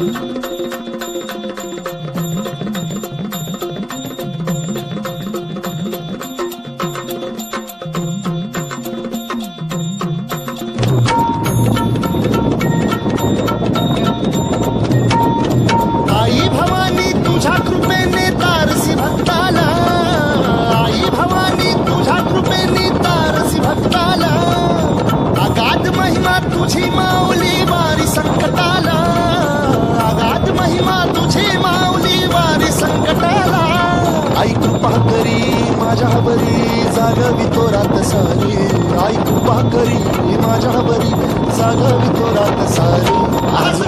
आई भवानी तुझ्या कृपेने तारसी भक्ताला, आई भवानी तुझ्या कृपेने तारसी भक्ताला, अगाध महिमा तुझी माऊली वारी संकटाला, अगाध महिमा तुझी माऊली वारी संकटाला. आई कृपा करी माझ्यावरी जागवी तो रात सारी, आई कृपा करी माझ्यावरी जागवी तो रात सारी. आज